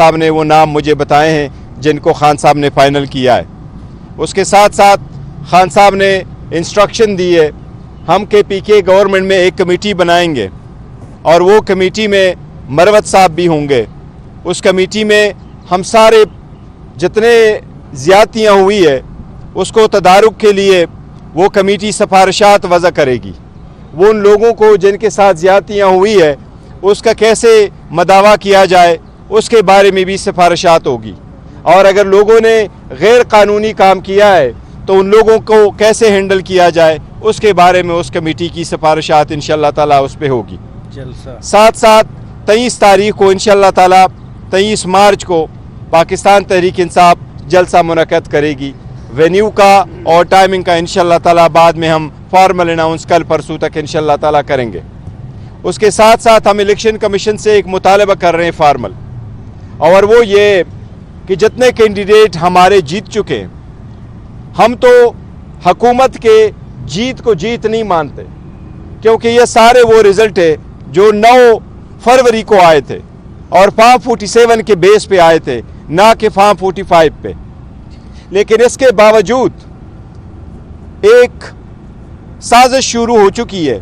صاحب نے وہ نام مجھے بتائے ہیں جن کو خان صاحب نے فائنل کیا ہے۔ اس کے ساتھ ساتھ خان صاحب نے انسٹرکشن دی ہے ہم KPK گورنمنٹ میں ایک کمیٹی بنائیں گے اور وہ کمیٹی میں مروت صاحب بھی ہوں گے۔ اس کمیٹی میں ہم سارے جتنے زیادتیاں ہوئی ہے اس کو تدارک کے لیے وہ کمیٹی سفارشات وضع کرے گی۔ وہ ان لوگوں کو جن کے ساتھ زیادتیاں ہوئی ہے اس کا کیسے مداوع کیا جائے اس کے بارے میں بھی سفارشات ہوگی، اور اگر لوگوں نے غیر قانونی کام کیا ہے تو ان لوگوں کو کیسے ہینڈل کیا جائے اس کے بارے میں اس کمیٹی کی سفارشات انشاءاللہ تعالیٰ اس پہ ہوگی۔ ساتھ ساتھ 23 تاریخ کو انشاءاللہ تعالیٰ 23 مارچ کو پاکستان تحریک انصاف جلسہ منعقد کرے گی۔ وینیو کا اور ٹائمنگ کا انشاءاللہ تعالیٰ بعد میں ہم فارمل اناؤنس کل پرسوں تک انشاءاللہ تعالیٰ کریں گے۔ اس کے ساتھ ساتھ ہم الیکشن کمیشن سے ایک مطالبہ کر رہے ہیں فارمل، اور وہ یہ کہ جتنے کینڈیڈیٹ ہمارے جیت چکے ہیں ہم تو حکومت کے جیت کو جیت نہیں مانتے، کیونکہ یہ سارے وہ رزلٹ ہے جو 9 فروری کو آئے تھے اور فارم 47 کے بیس پہ آئے تھے، نہ کہ فارم 45 پہ۔ لیکن اس کے باوجود ایک سازش شروع ہو چکی ہے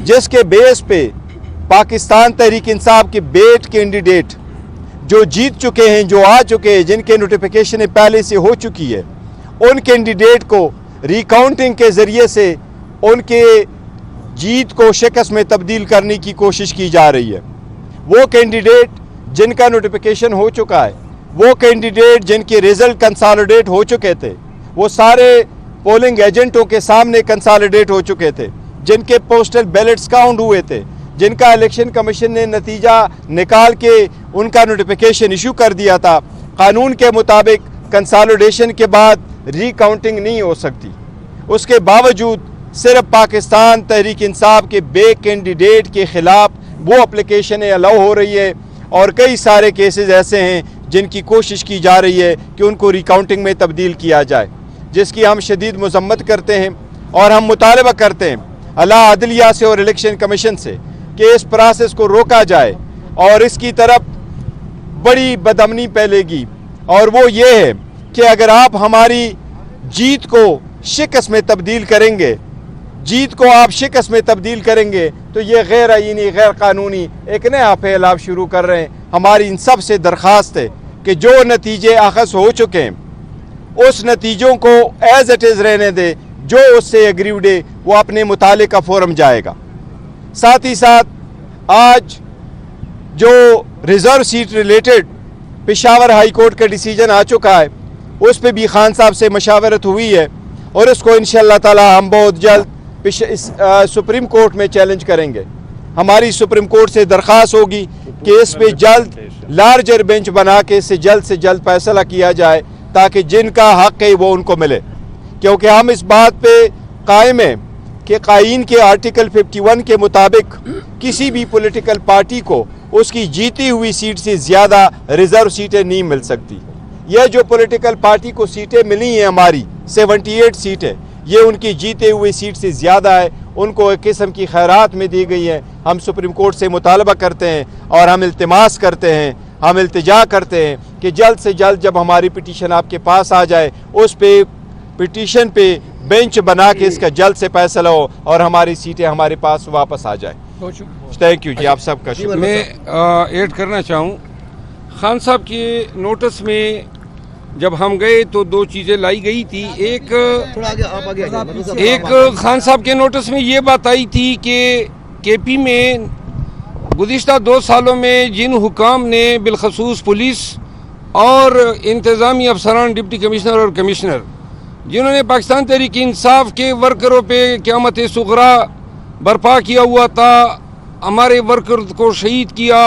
جس کے بیس پہ پاکستان تحریک انصاف کے بیٹ کینڈیڈیٹ جو جیت چکے ہیں، جو آ چکے ہیں، جن کے نوٹیفیکیشن پہلے سے ہو چکی ہے، ان کینڈیڈیٹ کو ریکاؤنٹنگ کے ذریعے سے ان کے جیت کو شکست میں تبدیل کرنے کی کوشش کی جا رہی ہے۔ وہ کینڈیڈیٹ جن کا نوٹیفیکیشن ہو چکا ہے، وہ کینڈیڈیٹ جن کے ریزلٹ کنسالیڈیٹ ہو چکے تھے، وہ سارے پولنگ ایجنٹوں کے سامنے کنسالیڈیٹ ہو چکے تھے، جن کے پوسٹل بیلٹس کاؤنٹ ہوئے تھے، جن کا الیکشن کمیشن نے نتیجہ نکال کے ان کا نوٹیفیکیشن ایشو کر دیا تھا۔ قانون کے مطابق کنسالیڈیشن کے بعد ری کاؤنٹنگ نہیں ہو سکتی، اس کے باوجود صرف پاکستان تحریک انصاف کے بے کینڈیڈیٹ کے خلاف وہ اپلیکیشنیں الاؤ ہو رہی ہے، اور کئی سارے کیسز ایسے ہیں جن کی کوشش کی جا رہی ہے کہ ان کو ریکاؤنٹنگ میں تبدیل کیا جائے، جس کی ہم شدید مذمت کرتے ہیں، اور ہم مطالبہ کرتے ہیں اعلیٰ عدلیہ سے اور الیکشن کمیشن سے کہ اس پروسیس کو روکا جائے، اور اس کی طرف بڑی بدامنی پھیلے گی، اور وہ یہ ہے کہ اگر آپ ہماری جیت کو شکست میں تبدیل کریں گے، جیت کو آپ شکست میں تبدیل کریں گے تو یہ غیر آئینی، غیر قانونی ایک نیا پھیل آپ شروع کر رہے ہیں۔ ہماری ان سب سے درخواست ہے کہ جو نتیجے اخذ ہو چکے ہیں اس نتیجوں کو ایز اٹ از رہنے دے، جو اس سے ایگریوڈ ہے وہ اپنے متعلقہ فورم جائے گا۔ ساتھ ہی ساتھ آج جو reserve seat related Peshawar high court کا ڈیسیجن آ چکا ہے، اس پہ بھی خان صاحب سے مشاورت ہوئی ہے، اور اس کو انشاءاللہ تعالی ہم بہت جلد سپریم کورٹ میں چیلنج کریں گے۔ ہماری سپریم کورٹ سے درخواست ہوگی کہ اس پہ جلد لارجر بینچ بنا کے اس سے جلد فیصلہ کیا جائے، تاکہ جن کا حق ہے وہ ان کو ملے، کیونکہ ہم اس بات پہ قائم ہیں کہ قائین کے آرٹیکل 51 کے مطابق کسی بھی پولیٹیکل پارٹی کو اس کی جیتی ہوئی سیٹ سے زیادہ ریزرو سیٹیں نہیں مل سکتی۔ یہ جو پولیٹیکل پارٹی کو سیٹیں ملی ہیں ہماری 78 سیٹیں، یہ ان کی جیتے ہوئے سیٹ سے زیادہ ہے، ان کو ایک قسم کی خیرات میں دی گئی ہے۔ ہم سپریم کورٹ سے مطالبہ کرتے ہیں اور ہم التماس کرتے ہیں، ہم التجا کرتے ہیں کہ جلد سے جلد جب ہماری پٹیشن آپ کے پاس آ جائے، اس پہ پٹیشن پہ بینچ بنا کے اس کا جلد سے فیصلہ ہو اور ہماری سیٹیں ہمارے پاس واپس آ جائے۔ تھینک یو جی، آپ سب کا شکریہ۔ میں ایڈ کرنا چاہوں، خان صاحب کے نوٹس میں جب ہم گئے تو 2 چیزیں لائی گئی تھی۔ ایک خان صاحب کے نوٹس میں یہ بات آئی تھی کہ کے پی میں گزشتہ 2 سالوں میں جن حکام نے بالخصوص پولیس اور انتظامی افسران، ڈپٹی کمشنر اور کمشنر، جنہوں نے پاکستان تحریک انصاف کے ورکروں پہ قیامت صغریٰ برپا کیا ہوا تھا، ہمارے ورکر کو شہید کیا،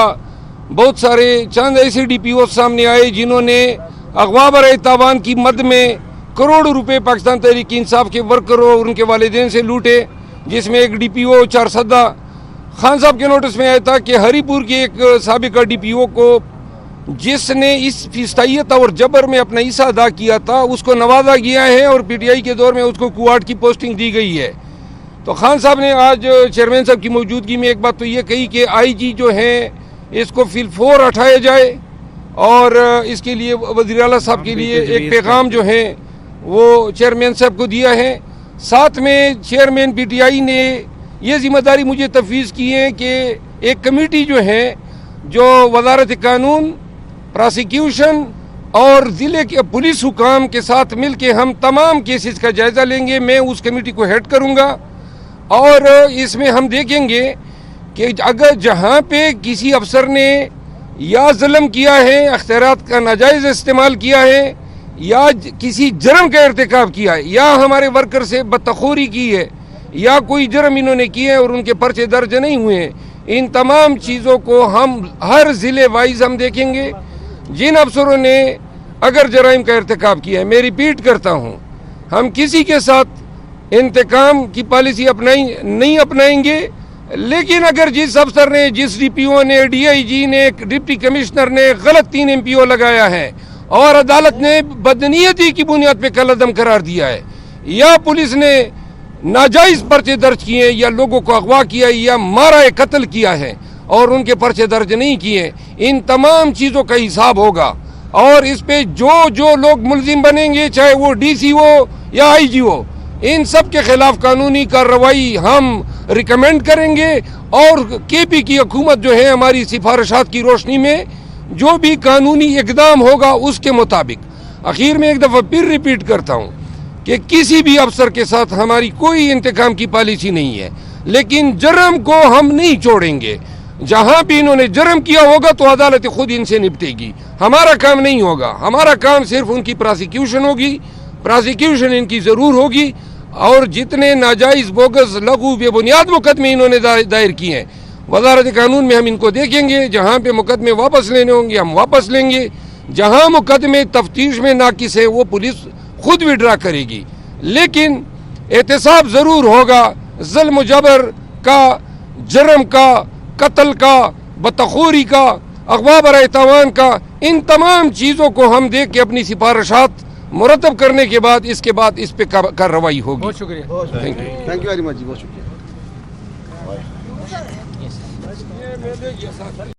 بہت سارے چند ایسے ڈی پی او سامنے آئے جنہوں نے اغوا برائے تاوان کی مد میں کروڑوں روپے پاکستان تحریک انصاف کے ورکروں اور ان کے والدین سے لوٹے، جس میں ایک ڈی پی او 4 سدہ۔ خان صاحب کے نوٹس میں آیا تھا کہ ہری پور کے ایک سابقہ ڈی پی او کو، جس نے اس فستائیت اور جبر میں اپنا حصہ ادا کیا تھا، اس کو نوازا گیا ہے اور پی ٹی آئی کے دور میں اس کو کوارٹ کی پوسٹنگ دی گئی ہے۔ تو خان صاحب نے آج چیئرمین صاحب کی موجودگی میں ایک بات تو یہ کہی کہ آئی جی جو ہیں اس کو فی الفور ہٹایا جائے، اور اس کے لیے وزیر اعلیٰ صاحب کے لیے ایک پیغام جو ہے وہ چیئرمین صاحب کو دیا ہے. ساتھ میں چیئرمین پی ٹی آئی نے یہ ذمہ داری مجھے تفویض کی ہے کہ ایک کمیٹی جو ہے جو وزارت قانون، پراسیکیوشن اور ضلع کے پولیس حکام کے ساتھ مل کے ہم تمام کیسز کا جائزہ لیں گے. میں اس کمیٹی کو ہیڈ کروں گا اور اس میں ہم دیکھیں گے کہ اگر جہاں پہ کسی افسر نے یا ظلم کیا ہے، اختیارات کا ناجائز استعمال کیا ہے، یا کسی جرم کا ارتکاب کیا ہے، یا ہمارے ورکر سے بدتخوری کی ہے، یا کوئی جرم انہوں نے کیے اور ان کے پرچے درج نہیں ہوئے ہیں، ان تمام چیزوں کو ہم ہر ضلع وائز ہم دیکھیں گے. جن افسروں نے اگر جرائم کا ارتکاب کیا ہے، میں ریپیٹ کرتا ہوں، ہم کسی کے ساتھ انتقام کی پالیسی نہیں اپنائیں گے، لیکن اگر جس افسر نے، جس ڈی پی او نے، ڈی آئی جی نے، ڈپٹی کمشنر نے غلط 3 MPO لگایا ہے اور عدالت نے بدنیتی کی بنیاد پہ کالعدم قرار دیا ہے، یا پولیس نے ناجائز پرچے درج کیے ہیں، یا لوگوں کو اغوا کیا ہے، یا مارا ہے، قتل کیا ہے اور ان کے پرچے درج نہیں کیے، ان تمام چیزوں کا حساب ہوگا. اور اس پہ جو لوگ ملزم بنیں گے، چاہے وہ ڈی سی ہو یا آئی جی ہو، ان سب کے خلاف قانونی کارروائی ہم ریکمینڈ کریں گے. اور کے پی کی حکومت جو ہے ہماری سفارشات کی روشنی میں جو بھی قانونی اقدام ہوگا اس کے مطابق. اخیر میں ایک دفعہ پھر ریپیٹ کرتا ہوں کہ کسی بھی افسر کے ساتھ ہماری کوئی انتقام کی پالیسی نہیں ہے، لیکن جرم کو ہم نہیں چھوڑیں گے. جہاں بھی انہوں نے جرم کیا ہوگا تو عدالت خود ان سے نپٹے گی، ہمارا کام نہیں ہوگا. ہمارا کام صرف ان کی پراسیکیوشن ہوگی، پراسیکیوشن ان کی ضرور ہوگی. اور جتنے ناجائز، بوگس، لغو، بے بنیاد مقدمے انہوں نے دائر کیے ہیں، وزارت قانون میں ہم ان کو دیکھیں گے. جہاں پہ مقدمے واپس لینے ہوں گے ہم واپس لیں گے. جہاں مقدمے تفتیش میں ناقص ہے وہ پولیس خود وڈرا کرے گی. لیکن احتساب ضرور ہوگا ظلم و جبر کا، جرم کا، قتل کا، بدتخوری کا، اغوا برائے تاوان کا. ان تمام چیزوں کو ہم دیکھ کے اپنی سفارشات مرتب کرنے کے بعد اس پہ کارروائی ہوگی. بہت شکریہ. تھینک یو ویری مچ جی، بہت شکریہ.